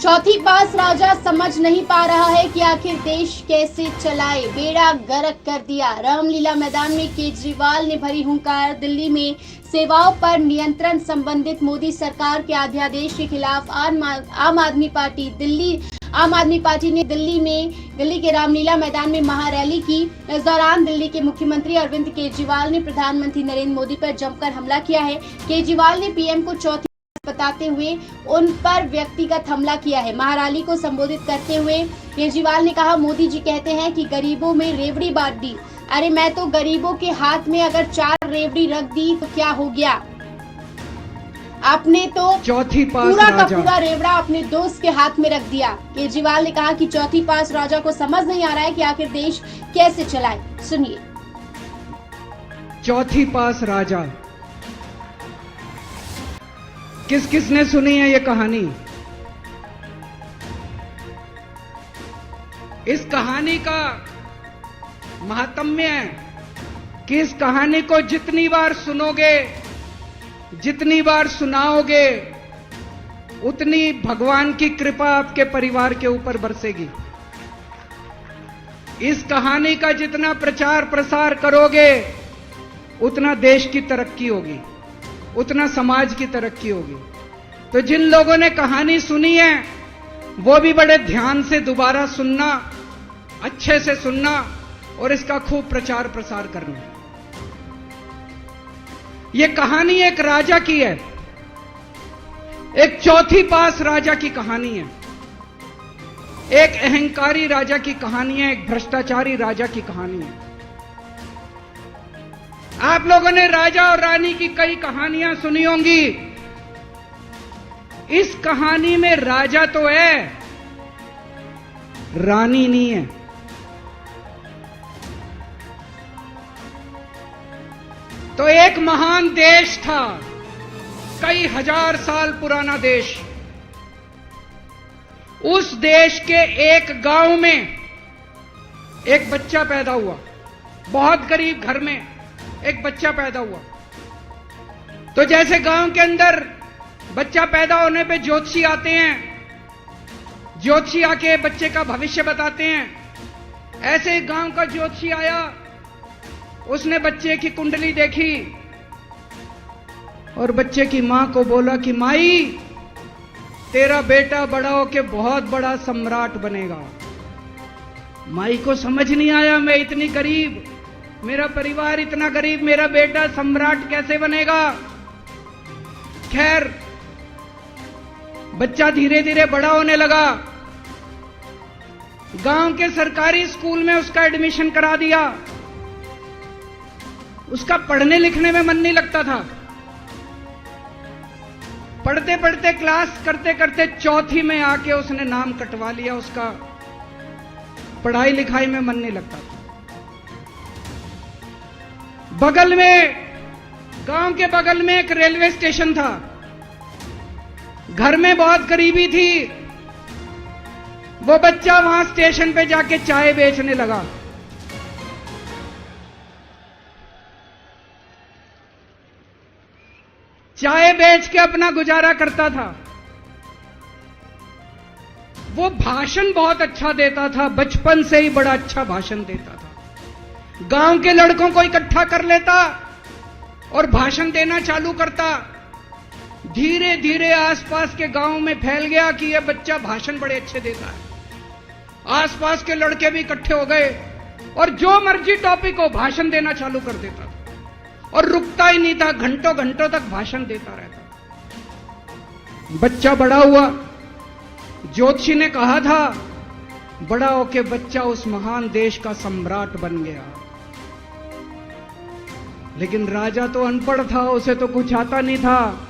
चौथी पास राजा समझ नहीं पा रहा है कि आखिर देश कैसे चलाए, बेड़ा गर्क कर दिया। रामलीला मैदान में केजरीवाल ने भरी हुंकार। दिल्ली में सेवाओं पर नियंत्रण संबंधित मोदी सरकार के अध्यादेश के खिलाफ आम आदमी पार्टी ने दिल्ली के रामलीला मैदान में महारैली की। इस दौरान दिल्ली के मुख्यमंत्री अरविंद केजरीवाल ने प्रधानमंत्री नरेंद्र मोदी पर जमकर हमला किया है। केजरीवाल ने पीएम को चौथी बताते हुए उन पर व्यक्तिगत हमला किया है। महारैली को संबोधित करते हुए केजरीवाल ने कहा, मोदी जी कहते हैं कि गरीबों में रेवड़ी बांट दी। अरे मैं तो गरीबों के हाथ में अगर 4 रेवड़ी रख दी तो क्या हो गया? आपने तो चौथी पास पूरा का राजा पूरा रेवड़ा अपने दोस्त के हाथ में रख दिया। केजरीवाल ने कहा कि चौथी पास राजा को समझ नहीं आ रहा है कि आखिर देश कैसे चलाए। सुनिए। चौथी पास राजा, किसने सुनी है ये कहानी? इस कहानी का महात्म्य है कि इस कहानी को जितनी बार सुनोगे, जितनी बार सुनाओगे, उतनी भगवान की कृपा आपके परिवार के ऊपर बरसेगी। इस कहानी का जितना प्रचार प्रसार करोगे, उतना देश की तरक्की होगी, उतना समाज की तरक्की होगी। तो जिन लोगों ने कहानी सुनी है, वो भी बड़े ध्यान से दोबारा सुनना, अच्छे से सुनना और इसका खूब प्रचार प्रसार करना। ये कहानी एक राजा की है, एक चौथी पास राजा की कहानी है, एक अहंकारी राजा की कहानी है, एक भ्रष्टाचारी राजा की कहानी है। आप लोगों ने राजा और रानी की कई कहानियां सुनी होंगी। इस कहानी में राजा तो है, रानी नहीं है। तो एक महान देश था, कई हजार साल पुराना देश। उस देश के एक गांव में एक बच्चा पैदा हुआ, बहुत गरीब घर में एक बच्चा पैदा हुआ। तो जैसे गांव के अंदर बच्चा पैदा होने पे ज्योतिषी आते हैं, ज्योतिषी आके बच्चे का भविष्य बताते हैं, ऐसे गांव का ज्योतिषी आया। उसने बच्चे की कुंडली देखी और बच्चे की मां को बोला कि माई, तेरा बेटा बड़ा होके बहुत बड़ा सम्राट बनेगा। माई को समझ नहीं आया, मैं इतनी गरीब, मेरा परिवार इतना गरीब, मेरा बेटा सम्राट कैसे बनेगा? खैर, बच्चा धीरे धीरे बड़ा होने लगा। गांव के सरकारी स्कूल में उसका एडमिशन करा दिया। उसका पढ़ने लिखने में मन नहीं लगता था। पढ़ते पढ़ते, क्लास करते करते चौथी में आके उसने नाम कटवा लिया। उसका पढ़ाई लिखाई में मन नहीं लगता था। बगल में, गांव के बगल में एक रेलवे स्टेशन था। घर में बहुत गरीबी थी। वो बच्चा वहां स्टेशन पे जाके चाय बेचने लगा। चाय बेच के अपना गुजारा करता था। वो भाषण बहुत अच्छा देता था, बचपन से ही बड़ा अच्छा भाषण देता था। गांव के लड़कों को इकट्ठा कर लेता और भाषण देना चालू करता। धीरे धीरे आसपास के गांव में फैल गया कि यह बच्चा भाषण बड़े अच्छे देता है। आसपास के लड़के भी इकट्ठे हो गए और जो मर्जी टॉपिक हो भाषण देना चालू कर देता था और रुकता ही नहीं था, घंटों घंटों तक भाषण देता रहता। बच्चा बड़ा हुआ। ज्योतिषी ने कहा था, बड़ा होके बच्चा उस महान देश का सम्राट बन गया। लेकिन राजा तो अनपढ़ था, उसे तो कुछ आता नहीं था।